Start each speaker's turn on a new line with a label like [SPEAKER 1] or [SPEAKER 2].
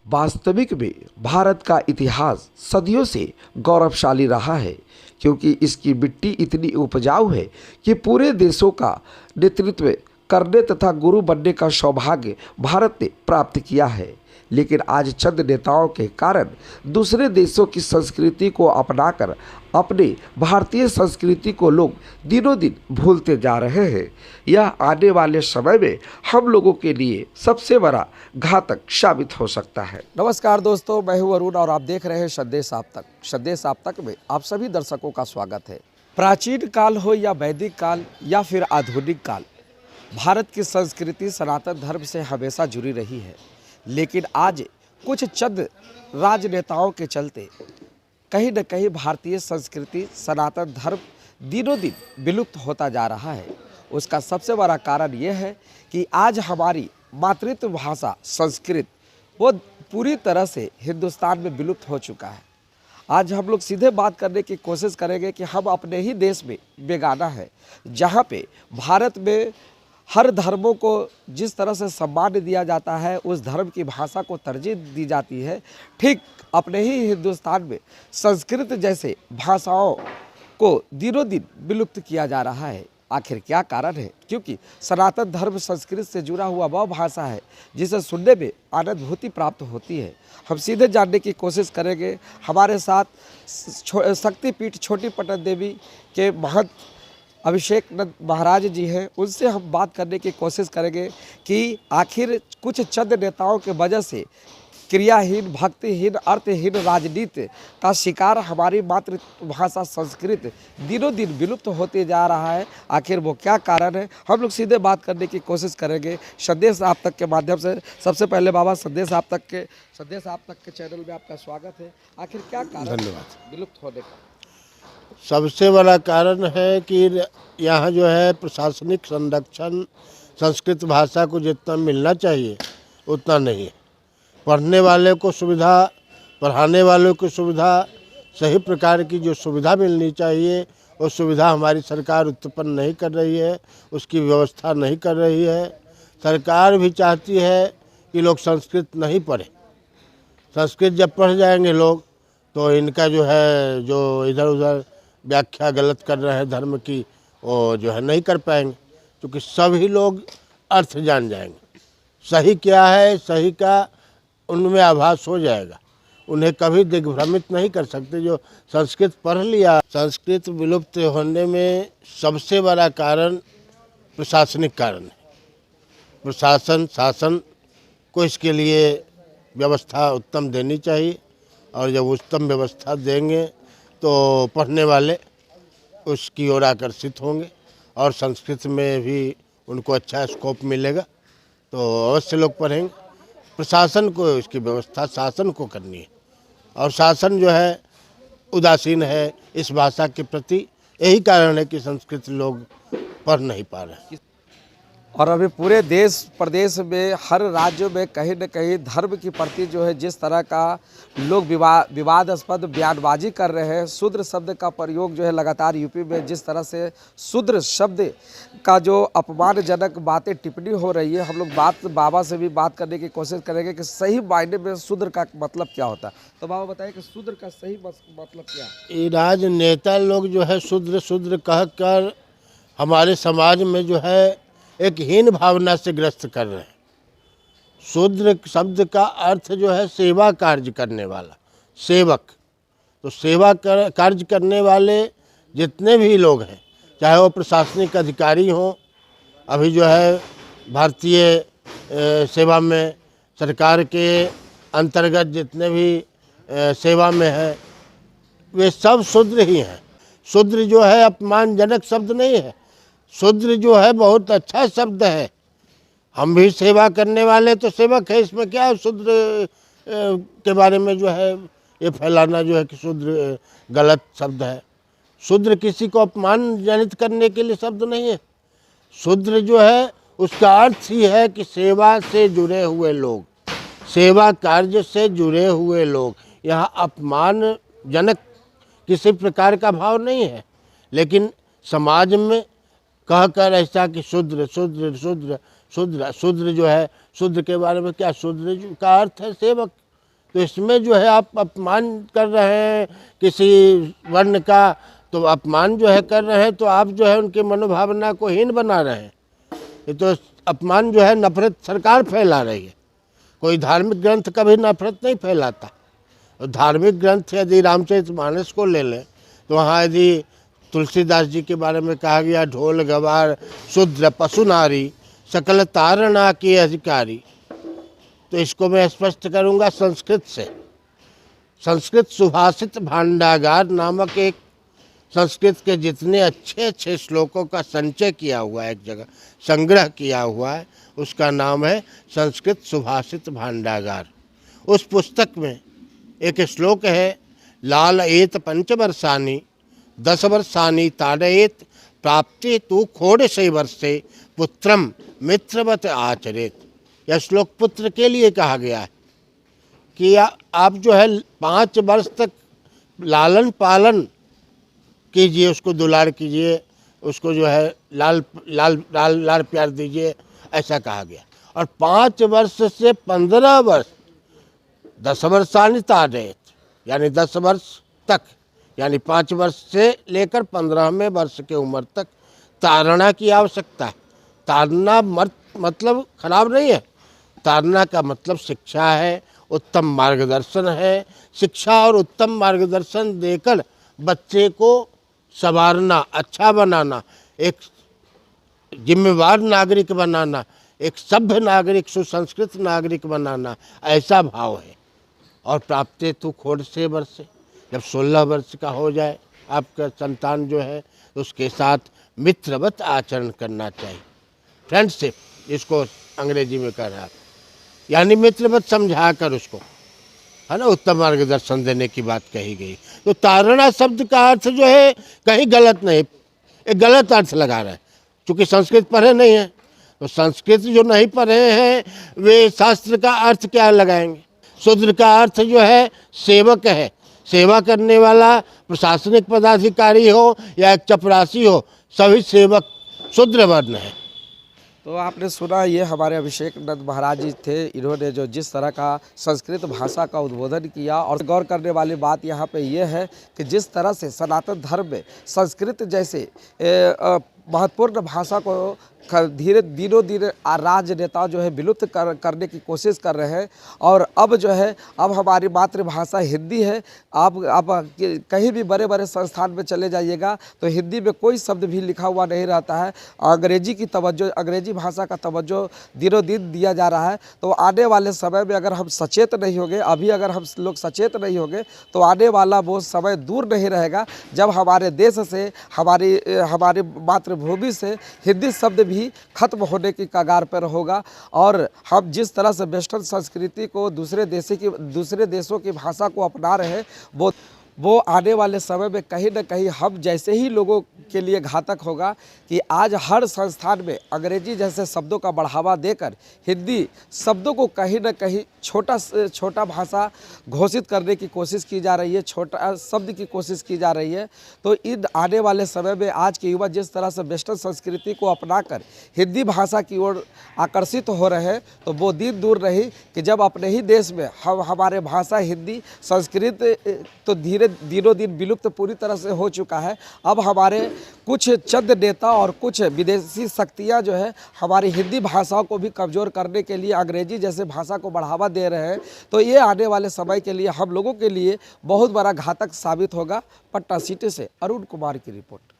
[SPEAKER 1] वास्तविक में भारत का इतिहास सदियों से गौरवशाली रहा है, क्योंकि इसकी मिट्टी इतनी उपजाऊ है कि पूरे देशों का नेतृत्व करने तथा गुरु बनने का सौभाग्य भारत ने प्राप्त किया है। लेकिन आज चंद नेताओं के कारण दूसरे देशों की संस्कृति को अपनाकर अपने भारतीय संस्कृति को लोग दिनों दिन भूलते जा रहे हैं। यह आने वाले समय में हम लोगों के लिए सबसे बड़ा घातक साबित हो सकता है। नमस्कार दोस्तों, मैं हूं अरुण और आप देख रहे हैं संदेश आप तक। संदेश आप तक में आप सभी दर्शकों का स्वागत है। प्राचीन काल हो या वैदिक काल या फिर आधुनिक काल, भारत की संस्कृति सनातन धर्म से हमेशा जुड़ी रही है। लेकिन आज कुछ चंद राजनेताओं के चलते कहीं न कहीं भारतीय संस्कृति सनातन धर्म दिनों दिन विलुप्त होता जा रहा है। उसका सबसे बड़ा कारण यह है कि आज हमारी मातृत्व भाषा संस्कृत वो पूरी तरह से हिंदुस्तान में विलुप्त हो चुका है। आज हम लोग सीधे बात करने की कोशिश करेंगे कि हम अपने ही देश में बेगाना है, जहाँ पे भारत में हर धर्मों को जिस तरह से सम्मान दिया जाता है, उस धर्म की भाषा को तरजीह दी जाती है, ठीक अपने ही हिंदुस्तान में संस्कृत जैसे भाषाओं को दिनों दिन विलुप्त किया जा रहा है। आखिर क्या कारण है? क्योंकि सनातन धर्म संस्कृत से जुड़ा हुआ वह भाषा है जिसे सुनने में अनुभूति प्राप्त होती है। हम सीधे जानने की कोशिश करेंगे। हमारे साथ शक्तिपीठ छोटी पटन देवी के महंत अभिषेक नंद महाराज जी हैं। उनसे हम बात करने की कोशिश करेंगे कि आखिर कुछ चंद नेताओं के वजह से क्रियाहीन, भक्तिहीन, अर्थहीन राजनीति का शिकार हमारी मातृभाषा संस्कृत दिनों दिन विलुप्त होते जा रहा है। आखिर वो क्या कारण है, हम लोग सीधे बात करने की कोशिश करेंगे संदेश आप तक के माध्यम से। सबसे पहले बाबा, संदेश आप तक के चैनल में आपका स्वागत है। आखिर क्या कारण है विलुप्त होने का?
[SPEAKER 2] सबसे बड़ा कारण है कि यहाँ जो है प्रशासनिक संरक्षण संस्कृत भाषा को जितना मिलना चाहिए उतना नहीं है। पढ़ने वाले को सुविधा, पढ़ाने वालों को सुविधा, सही प्रकार की जो सुविधा मिलनी चाहिए वो सुविधा हमारी सरकार उत्पन्न नहीं कर रही है, उसकी व्यवस्था नहीं कर रही है। सरकार भी चाहती है कि लोग संस्कृत नहीं पढ़ें। संस्कृत जब पढ़ जाएंगे लोग तो इनका जो है जो इधर उधर व्याख्या गलत कर रहे हैं धर्म की, वो जो है नहीं कर पाएंगे, क्योंकि सभी लोग अर्थ जान जाएंगे। सही क्या है, सही का उनमें आभास हो जाएगा। उन्हें कभी दिग्भ्रमित नहीं कर सकते जो संस्कृत पढ़ लिया। संस्कृत विलुप्त होने में सबसे बड़ा कारण प्रशासनिक कारण है। प्रशासन, शासन को इसके लिए व्यवस्था उत्तम देनी चाहिए, और जब उत्तम व्यवस्था देंगे तो पढ़ने वाले उसकी ओर आकर्षित होंगे और संस्कृत में भी उनको अच्छा स्कोप मिलेगा तो अवश्य लोग पढ़ेंगे। प्रशासन को इसकी व्यवस्था शासन को करनी है, और शासन जो है उदासीन है इस भाषा के प्रति। यही कारण है कि संस्कृत लोग पढ़ नहीं पा रहे हैं।
[SPEAKER 1] और अभी पूरे देश प्रदेश में हर राज्य में कहीं न कहीं धर्म के प्रति जो है जिस तरह का लोग विवादास्पद बयानबाजी कर रहे हैं, शूद्र शब्द का प्रयोग जो है लगातार यूपी में जिस तरह से शूद्र शब्द का जो अपमानजनक बातें टिप्पणी हो रही है, हम लोग बाबा से भी बात करने की कोशिश करेंगे कि सही मायने में शूद्र का मतलब क्या होता है। तो बाबा बताइए कि शूद्र का सही मतलब क्या है?
[SPEAKER 2] ये राजनेता लोग जो है शूद्र शूद्र कहकर हमारे समाज में जो है एक हीन भावना से ग्रस्त कर रहे हैं। शूद्र शब्द का अर्थ जो है सेवा कार्य करने वाला, सेवक। तो सेवा कार्य करने वाले जितने भी लोग हैं, चाहे वो प्रशासनिक अधिकारी हों, अभी जो है भारतीय सेवा में सरकार के अंतर्गत जितने भी सेवा में है, वे सब शूद्र ही हैं। शूद्र जो है अपमानजनक शब्द नहीं है, शूद्र जो है बहुत अच्छा शब्द है। हम भी सेवा करने वाले तो सेवक है, इसमें क्या है शूद्र के बारे में जो है ये फैलाना जो है कि शूद्र गलत शब्द है। शूद्र किसी को अपमानजनित करने के लिए शब्द नहीं है। शूद्र जो है उसका अर्थ ही है कि सेवा से जुड़े हुए लोग, सेवा कार्य से जुड़े हुए लोग। यहाँ अपमानजनक किसी प्रकार का भाव नहीं है, लेकिन समाज में कहकर ऐसा कि शूद्र शूद्र शूद्र शूद्र शूद्र जो है, शूद्र के बारे में क्या, शूद्र का अर्थ है सेवक। तो इसमें जो है आप अपमान कर रहे हैं किसी वर्ण का, तो अपमान जो है कर रहे हैं, तो आप जो है उनकी मनोभावना को हीन बना रहे हैं। ये तो अपमान जो है नफरत सरकार फैला रही है। कोई धार्मिक ग्रंथ कभी नफरत नहीं फैलाता। और धार्मिक ग्रंथ यदि रामचरितमानस को ले लें तो वहाँ यदि तुलसीदास जी के बारे में कहा गया, ढोल गवार शूद्र पशु नारी सकल तारणा की अधिकारी, तो इसको मैं स्पष्ट करूँगा संस्कृत से। संस्कृत सुभाषित भांडागार नामक एक संस्कृत के जितने अच्छे अच्छे श्लोकों का संचय किया हुआ है, एक जगह संग्रह किया हुआ है, उसका नाम है संस्कृत सुभाषित भांडागार। उस पुस्तक में एक श्लोक है, लाल एत पंचवर्षानि 10 वर्षानि ताड़येत प्राप्ति तू खोड़ से वर्षे पुत्रम मित्रवत आचरेत। यह श्लोक पुत्र के लिए कहा गया है कि आप जो है 5 वर्ष तक लालन पालन कीजिए, उसको दुलार कीजिए, उसको जो है लाल लाल लाल लाल प्यार दीजिए, ऐसा कहा गया। और 5 वर्ष से 15 वर्ष 10 वर्षानि ताड़येत, यानी 10 वर्ष तक, यानी 5 वर्ष से लेकर 15वें वर्ष के उम्र तक तारणा की आवश्यकता है। तारना मतलब खराब नहीं है, तारना का मतलब शिक्षा है, उत्तम मार्गदर्शन है। शिक्षा और उत्तम मार्गदर्शन देकर बच्चे को संवारना, अच्छा बनाना, एक जिम्मेवार नागरिक बनाना, एक सभ्य नागरिक, सुसंस्कृत नागरिक बनाना, ऐसा भाव है। और प्राप्ति तू खोड़ से वर्ष, जब 16 वर्ष का हो जाए आपका संतान जो है, उसके साथ मित्रवत आचरण करना चाहिए। फ्रेंडशिप इसको अंग्रेजी में कह रहा है, यानी मित्रवत समझा कर उसको, है ना, उत्तम मार्गदर्शन देने की बात कही गई। तो तारणा शब्द का अर्थ जो है कहीं गलत नहीं, एक गलत अर्थ लगा रहा है, चूँकि संस्कृत पढ़े नहीं है। तो संस्कृत जो नहीं पढ़े हैं वे शास्त्र का अर्थ क्या लगाएंगे। शूद्र का अर्थ जो है सेवक है, सेवा करने वाला, प्रशासनिक पदाधिकारी हो या एक चपरासी हो, सभी सेवक शूद्र वर्ण है।
[SPEAKER 1] तो आपने सुना, ये हमारे अभिषेक नंद महाराज जी थे। इन्होंने जो जिस तरह का संस्कृत भाषा का उद्बोधन किया, और गौर करने वाली बात यहाँ पे ये है कि जिस तरह से सनातन धर्म में संस्कृत जैसे महत्वपूर्ण भाषा को धीरे दिनों दिन राजनेता जो है विलुप्त करने की कोशिश कर रहे हैं। और अब जो है, अब हमारी मातृभाषा हिंदी है। आप कहीं भी बड़े बड़े संस्थान में चले जाइएगा तो हिंदी में कोई शब्द भी लिखा हुआ नहीं रहता है। अंग्रेजी की तवज्जो, अंग्रेजी भाषा का तवज्जो दिनों दिन दिया जा रहा है। तो आने वाले समय में अगर हम सचेत नहीं होंगे, अभी अगर हम लोग सचेत नहीं होंगे, तो आने वाला वो समय दूर नहीं रहेगा जब हमारे देश से, हमारी मातृभूमि से हिंदी शब्द भी खत्म होने की कगार पर होगा। और हम जिस तरह से वेस्टर्न संस्कृति को, दूसरे देशों की भाषा को अपना रहे हैं, वो आने वाले समय में कहीं न कहीं हम जैसे ही लोगों के लिए घातक होगा कि आज हर संस्थान में अंग्रेजी जैसे शब्दों का बढ़ावा देकर हिंदी शब्दों को कहीं न कहीं छोटा भाषा घोषित करने की कोशिश की जा रही है, छोटा शब्द की कोशिश की जा रही है। तो इन आने वाले समय में आज के युवा जिस तरह से वेस्टर्न संस्कृति को अपनाकर हिंदी भाषा की ओर आकर्षित हो रहे हैं, तो वो दिन दूर नहीं कि जब अपने ही देश में हमारे भाषा हिंदी, संस्कृत तो दिनों दिन विलुप्त पूरी तरह से हो चुका है। अब हमारे कुछ चंद नेता और कुछ विदेशी शक्तियां जो है हमारी हिंदी भाषाओं को भी कमज़ोर करने के लिए अंग्रेजी जैसे भाषा को बढ़ावा दे रहे हैं। तो ये आने वाले समय के लिए हम लोगों के लिए बहुत बड़ा घातक साबित होगा। पटना सिटी से अरुण कुमार की रिपोर्ट।